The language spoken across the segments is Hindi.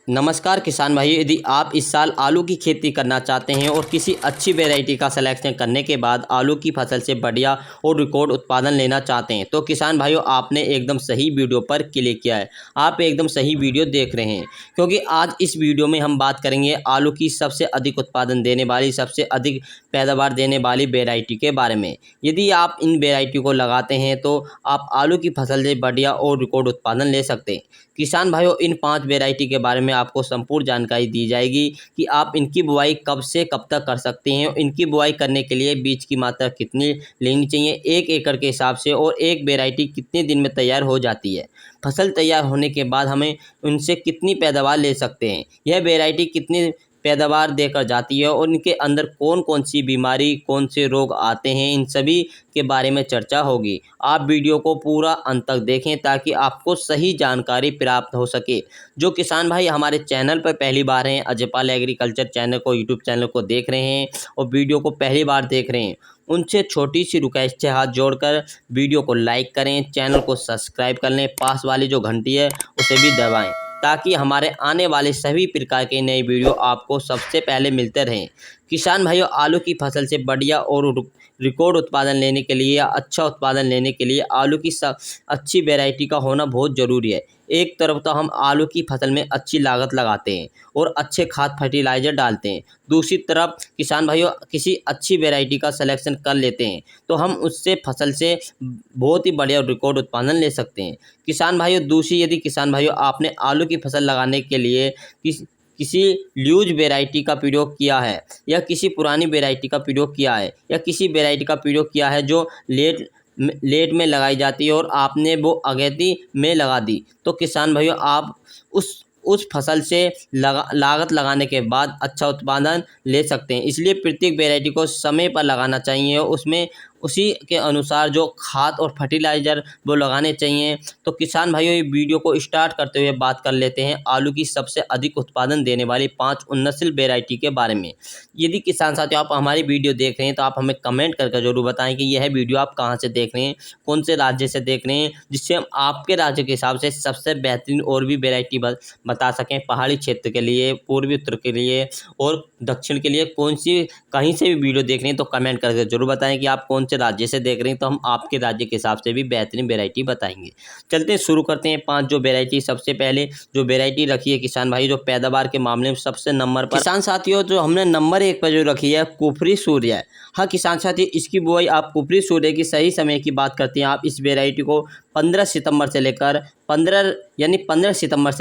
नमस्कार किसान भाइयों, यदि आप इस साल आलू की खेती करना चाहते हैं और किसी अच्छी वैरायटी का सिलेक्शन करने के बाद आलू की फसल से बढ़िया और रिकॉर्ड उत्पादन लेना चाहते हैं तो किसान भाइयों आपने एकदम सही वीडियो पर क्लिक किया है। आप एकदम सही वीडियो देख रहे हैं क्योंकि आज इस वीडियो में हम बात करेंगे आलू की सबसे अधिक उत्पादन देने वाली, सबसे अधिक पैदावार देने वाली वैरायटी के बारे में। यदि आप इन वैरायटी को लगाते हैं तो आप आलू की फसल से बढ़िया और रिकॉर्ड उत्पादन ले सकते हैं। किसान भाइयों, इन 5 वैरायटी के बारे में आपको संपूर्ण जानकारी दी जाएगी कि आप इनकी बुआई कब से कब तक कर सकते हैं। इनकी बुआई करने के लिए बीज की मात्रा कितनी लेनी चाहिए 1 एकड़ के हिसाब से, और एक वैरायटी कितने दिन में तैयार हो जाती है। फसल तैयार होने के बाद हमें उनसे कितनी पैदावार ले सकते हैं, यह वैरायटी कितनी पैदावार देकर जाती है और इनके अंदर कौन कौन सी बीमारी, कौन से रोग आते हैं, इन सभी के बारे में चर्चा होगी। आप वीडियो को पूरा अंत तक देखें ताकि आपको सही जानकारी प्राप्त हो सके। जो किसान भाई हमारे चैनल पर पहली बार हैं, अजयपाल एग्रीकल्चर चैनल को, यूट्यूब चैनल को देख रहे हैं और वीडियो को पहली बार देख रहे हैं, उनसे छोटी सी रिक्वेस्ट है, हाथ जोड़कर वीडियो को लाइक करें, चैनल को सब्सक्राइब कर लें, पास वाली जो घंटी है उसे भी दबाएं ताकि हमारे आने वाले सभी प्रकार के नए वीडियो आपको सबसे पहले मिलते रहें। किसान भाइयों, आलू की फसल से बढ़िया और रिकॉर्ड उत्पादन लेने के लिए या अच्छा उत्पादन लेने के लिए आलू की अच्छी वैरायटी का होना बहुत ज़रूरी है। एक तरफ तो हम आलू की फसल में अच्छी लागत लगाते हैं और अच्छे खाद फर्टिलाइज़र डालते हैं, दूसरी तरफ किसान भाइयों किसी अच्छी वैरायटी का सिलेक्शन कर लेते हैं तो हम उससे फसल से बहुत ही बढ़िया रिकॉर्ड उत्पादन ले सकते हैं। किसान भाइयों, दूसरी, यदि किसान भाइयों आपने आलू की फसल लगाने के लिए किसी ल्यूज वैरायटी का प्रयोग किया है या किसी पुरानी वैरायटी का प्रयोग किया है या किसी वैरायटी का प्रयोग किया है जो लेट में लगाई जाती है और आपने वो अगेती में लगा दी, तो किसान भाइयों आप उस फसल से लागत लगाने के बाद अच्छा उत्पादन ले सकते हैं। इसलिए प्रत्येक वैरायटी को समय पर लगाना चाहिए और उसमें उसी के अनुसार जो खाद और फर्टिलाइज़र वो लगाने चाहिए। तो किसान भाइयों, ये वीडियो को स्टार्ट करते हुए बात कर लेते हैं आलू की सबसे अधिक उत्पादन देने वाली 5 उन्नतशील वैरायटी के बारे में। यदि किसान साथियों आप हमारी वीडियो देख रहे हैं तो आप हमें कमेंट करके ज़रूर बताएं कि यह वीडियो आप कहाँ से देख रहे हैं, कौन से राज्य से देख रहे हैं, जिससे हम आपके राज्य के हिसाब से सबसे बेहतरीन और भी वैरायटी बता सकें। पहाड़ी क्षेत्र के लिए, पूर्वी उत्तर के लिए और दक्षिण के लिए कौन सी, कहीं से भी वीडियो देख रहे हैं तो कमेंट करके जरूर बताएं कि आप कौन से राज्य से देख रहे हैं, तो हम आपके राज्य के हिसाब से भी बेहतरीन वैरायटी बताएंगे। चलते हैं, शुरू करते हैं 5 जो वैरायटी। सबसे पहले जो वैरायटी रखी है किसान भाई, जो पैदावार के मामले में सबसे नंबर पर, किसान साथियों जो हमने नंबर 1 पर जो रखी है कुफरी सूर्य है। हाँ किसान साथी, इसकी बुआई आप कुफरी सूर्य की सही समय की बात करते हैं। आप इस वैरायटी को 15 सितंबर से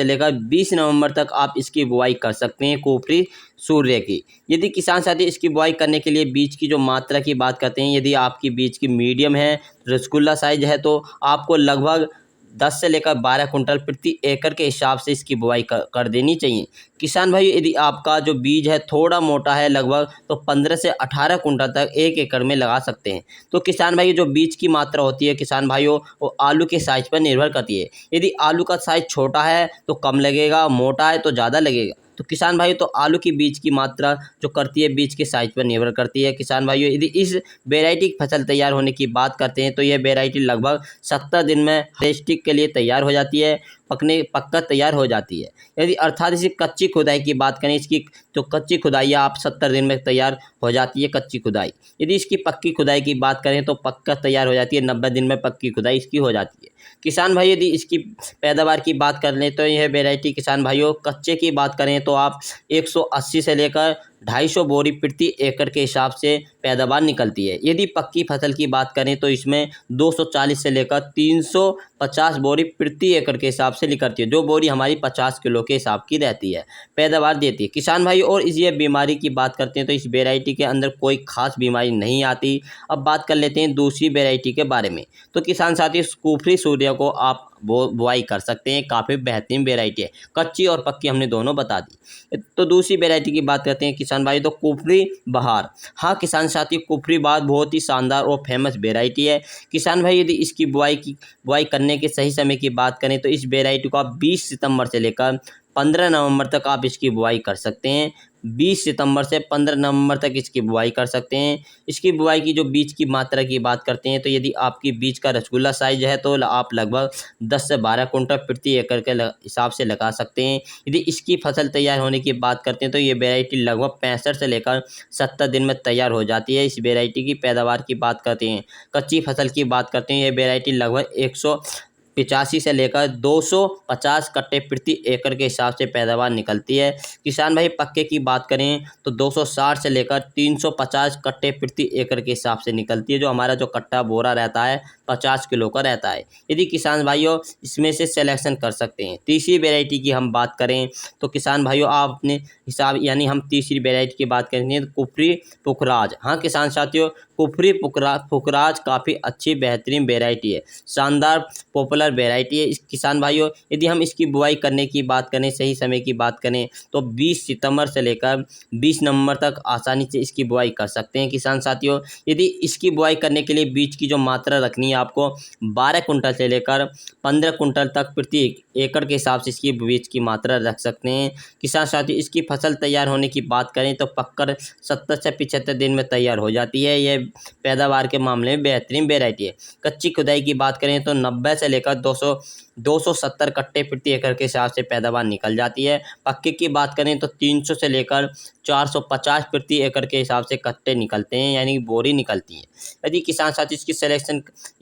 लेकर 20 नवंबर तक आप इसकी बुआई कर सकते हैं कुफरी सूर्य की। यदि किसान साथी इसकी बुआई करने के लिए बीज की जो मात्रा की बात करते हैं, यदि आपकी बीज की मीडियम है, रसगुल्ला साइज है, तो आपको लगभग 10 से लेकर 12 कुंटल प्रति एकड़ के हिसाब से इसकी बुआई कर देनी चाहिए। किसान भाई, यदि आपका जो बीज है थोड़ा मोटा है, लगभग तो 15 से 18 कुंटल तक 1 एकड़ में लगा सकते हैं। तो किसान भाई, जो बीज की मात्रा होती है किसान भाइयों, वो आलू के साइज पर निर्भर करती है। यदि आलू का साइज छोटा है तो कम लगेगा, मोटा है तो ज़्यादा लगेगा। तो किसान भाइयों, तो आलू की बीज की मात्रा जो करती है बीज के साइज पर निर्भर करती है। किसान भाइयों, यदि इस वैरायटी की फसल तैयार होने की बात करते हैं तो यह वैरायटी लगभग 70 दिन में हार्वेस्टिंग के लिए तैयार हो जाती है, पक्का तैयार हो जाती है। यदि अर्थात इसी कच्ची खुदाई की बात करें, इसकी तो कच्ची खुदाई आप 70 दिन में तैयार हो जाती है कच्ची खुदाई। यदि इसकी पक्की खुदाई की बात करें तो पक्का तैयार हो जाती है, 90 दिन में पक्की खुदाई इसकी हो जाती है। किसान भाई, यदि इसकी पैदावार की बात कर लें तो यह वैरायटी किसान भाइयों कच्चे की बात करें तो आप 180 से लेकर 250 बोरी प्रति एकड़ के हिसाब से पैदावार निकलती है। यदि पक्की फसल की बात करें तो इसमें 240 से लेकर 350 बोरी प्रति एकड़ के हिसाब से निकलती है, जो बोरी हमारी 50 किलो के हिसाब की रहती है, पैदावार देती है किसान भाई। और इस ये बीमारी की बात करते हैं तो इस वैरायटी के अंदर कोई खास बीमारी नहीं आती। अब बात कर लेते हैं दूसरी वैरायटी के बारे में। तो किसान साथी, कुफरी सूर्य को आप बुआई कर सकते हैं, काफ़ी बेहतरीन वैरायटी है, कच्ची और पक्की हमने दोनों बता दी। तो दूसरी वैरायटी की बात करते हैं किसान भाई, तो कुफरी बहार। हाँ किसान साथी, कुफरी बहार बहुत ही शानदार और फेमस वैरायटी है। किसान भाई, यदि इसकी बुआई करने के सही समय की बात करें तो इस वैरायटी को आप 20 सितंबर से लेकर 15 नवंबर तक आप इसकी बुआई कर सकते हैं। 20 सितंबर से 15 नवंबर तक इसकी बुआई कर सकते हैं। इसकी बुआई की जो बीज की मात्रा की बात करते हैं तो यदि आपकी बीज का रसगुल्ला साइज है तो आप लगभग 10 से 12 कुंटल प्रति एकड़ के हिसाब से लगा सकते हैं। यदि इसकी फसल तैयार होने की बात करते हैं तो ये वेराइटी लगभग 65 से लेकर 70 दिन में तैयार हो जाती है। इस वेराइटी की पैदावार की बात करते हैं, कच्ची फसल की बात करते हैं, ये वेराइटी लगभग 185 से लेकर 250 कट्टे प्रति एकड़ के हिसाब से पैदावार निकलती है। किसान भाई पक्के की बात करें तो 260 से लेकर 350 कट्टे प्रति एकड़ के हिसाब से निकलती है। जो हमारा जो कट्टा बोरा रहता है 50 किलो का रहता है। यदि किसान भाइयों इसमें से सिलेक्शन कर सकते हैं। तीसरी वेराइटी की हम बात करें तो किसान भाइयों आप अपने हिसाब यानी हम तीसरी वेराइटी की बात करेंगे तो कुफरी पुखराज। हाँ किसान साथियों, कुफरी पुखराज काफ़ी अच्छी बेहतरीन वेराइटी है, शानदार पॉपुलर वेराइटी है। इस किसान भाइयों यदि हम इसकी बुआई करने की बात करें, सही समय की बात करें तो 20 सितंबर से लेकर 20 नवंबर तक आसानी से इसकी बुआई कर सकते हैं। किसान साथियों यदि इसकी बुआई करने के लिए बीज की जो मात्रा रखनी है आपको 12 कुंटल से लेकर 15 कुंटल तक प्रति एकड़ के हिसाब से इसकी बीज की मात्रा रख सकते हैं। किसान साथियों इसकी फसल तैयार होने की बात करें तो पक्कर 70 से 75 दिन में तैयार हो जाती है। यह पैदावार के मामले में बेहतरीन वेराइटी है। कच्ची खुदाई की बात करें तो 90 से लेकर 270 कट्टे प्रति एकड़ के हिसाब से पैदावार निकल जाती है। पक्के की बात करें तो 300 से लेकर 450 प्रति एकड़ के हिसाब से कट्टे निकलते हैं, यानी कि बोरी निकलती है। यदि किसान साथी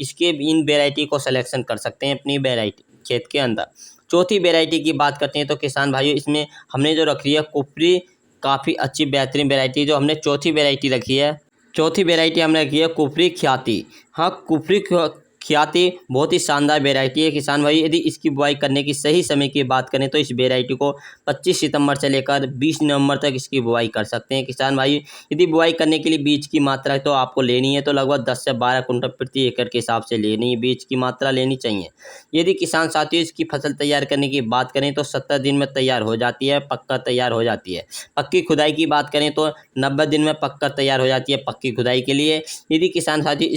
इसके इन वेराइटी को सिलेक्शन कर सकते हैं अपनी वेराइटी खेत के अंदर। चौथी वेराइटी की बात करते हैं तो किसान भाइयों इसमें हमने जो रखी है कुफरी, काफ़ी अच्छी बेहतरीन वेराइटी जो हमने चौथी वेराइटी रखी है। चौथी वेराइटी हमने रखी है कुफरी ख्याति। हाँ कुफरी ख्याति बहुत ही शानदार वेराइटी है। किसान भाई यदि इसकी बुआई करने की सही समय की बात करें तो इस वेराइटी को 25 सितंबर से लेकर 20 नवंबर तक इसकी बुआई कर सकते हैं। किसान भाई यदि बुआई करने के लिए बीज की मात्रा तो आपको लेनी है तो लगभग 10 से 12 कुंटल प्रति एकड़ के हिसाब से लेनी है, बीज की मात्रा लेनी चाहिए। यदि किसान साथियों इसकी फसल तैयार करने की बात करें तो 70 दिन में तैयार हो जाती है, पक्का तैयार हो जाती है। पक्की खुदाई की बात करें तो 90 दिन में पक्का तैयार हो जाती है पक्की खुदाई के लिए। यदि किसान साथी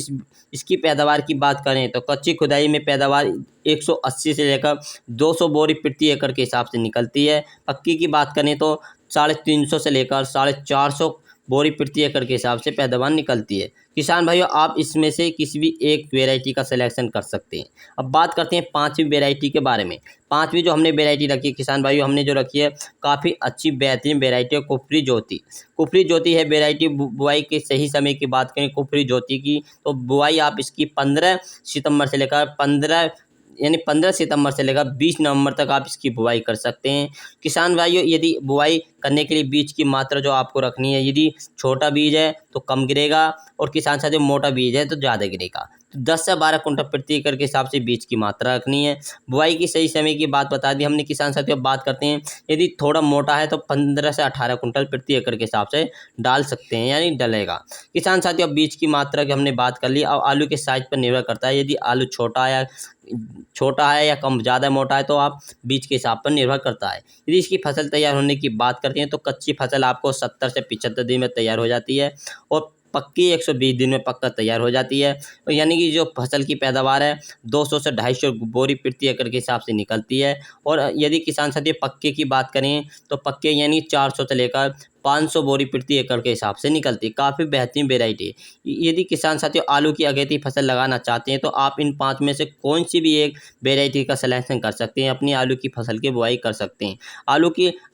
इसकी पैदावार की बात करें तो कच्ची खुदाई में पैदावार 180 से लेकर 200 बोरी प्रति एकड़ के हिसाब से निकलती है। पक्की की बात करें तो 350 से लेकर 450 बोरी प्रति एकड़ के हिसाब से पैदावार निकलती है। किसान भाइयों आप इसमें से किसी भी एक वेराइटी का सिलेक्शन कर सकते हैं। अब बात करते हैं पांचवी वेराइटी के बारे में। पांचवी जो हमने वेराइटी रखी है किसान भाइयों, हमने जो रखी है काफ़ी अच्छी बेहतरीन वेराइटी है कुफरी ज्योति। कुफरी ज्योति है वेराइटी। बुआई के सही समय की बात करें कुफरी ज्योति की तो बुआई आप इसकी 15 सितंबर से लेकर 15 सितंबर से लेकर 20 नवंबर तक आप इसकी बुआई कर सकते हैं। किसान भाइयों यदि बुआई करने के लिए बीज की मात्रा जो आपको रखनी है, यदि छोटा बीज है तो कम गिरेगा और किसान साथियों मोटा बीज है तो ज़्यादा गिरेगा। तो 10 से 12 कुंटल प्रति एकड़ के हिसाब से बीज की मात्रा रखनी है। बुआई की सही समय की बात बता दी हमने। किसान साथियों बात करते हैं यदि थोड़ा मोटा है तो 15 से 18 कुंटल प्रति एकड़ के हिसाब से डाल सकते हैं, यानी डलेगा। किसान साथियों बीज की मात्रा की हमने बात कर ली। अब आलू के साइज पर निर्भर करता है, यदि आलू छोटा है या कम ज़्यादा मोटा है तो आप बीज के हिसाब पर निर्भर करता है। यदि इसकी फसल तैयार होने की बात करते हैं तो कच्ची फसल आपको 70 से 75 दिन में तैयार हो जाती है और पक्की 120 दिन में पक्का तैयार हो जाती है। तो यानी कि जो फसल की पैदावार है 200 से 250 बोरी प्रति एकड़ के हिसाब से निकलती है। और यदि किसान साथी पक्के की बात करें तो पक्के यानी 400 से लेकर 500 बोरी प्रति एकड़ के हिसाब से निकलती है। काफ़ी बेहतरीन वेराइटी है। यदि किसान साथियों आलू की अगेती फसल लगाना चाहते हैं तो आप इन 5 में से कौन सी भी एक वेराइटी का सिलेक्शन कर सकते हैं, अपनी आलू की फसल की बुआई कर सकते हैं,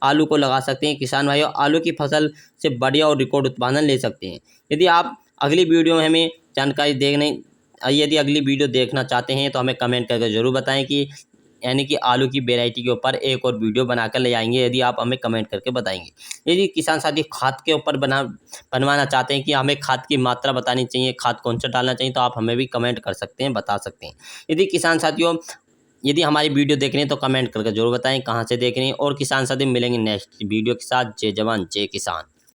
आलू को लगा सकते हैं। किसान भाइयों आलू की फसल से बढ़िया और रिकॉर्ड उत्पादन ले सकते हैं। यदि आप अगली वीडियो में हमें जानकारी यदि अगली वीडियो देखना चाहते हैं तो हमें कमेंट करके ज़रूर बताएं कि यानी कि आलू की वेराइटी के ऊपर एक और वीडियो बनाकर ले आएंगे, यदि आप हमें कमेंट करके बताएंगे। यदि किसान साथी खाद के ऊपर बनवाना चाहते हैं कि हमें खाद की मात्रा बतानी चाहिए, खाद कौन सा डालना चाहिए, तो आप हमें भी कमेंट कर सकते हैं, बता सकते हैं। यदि किसान साथियों यदि हमारी वीडियो देख रहे हैं तो कमेंट करके जरूर बताएं कहाँ से देख रहे हैं। और किसान साथी मिलेंगे नेक्स्ट वीडियो के साथ। जय जवान जय किसान।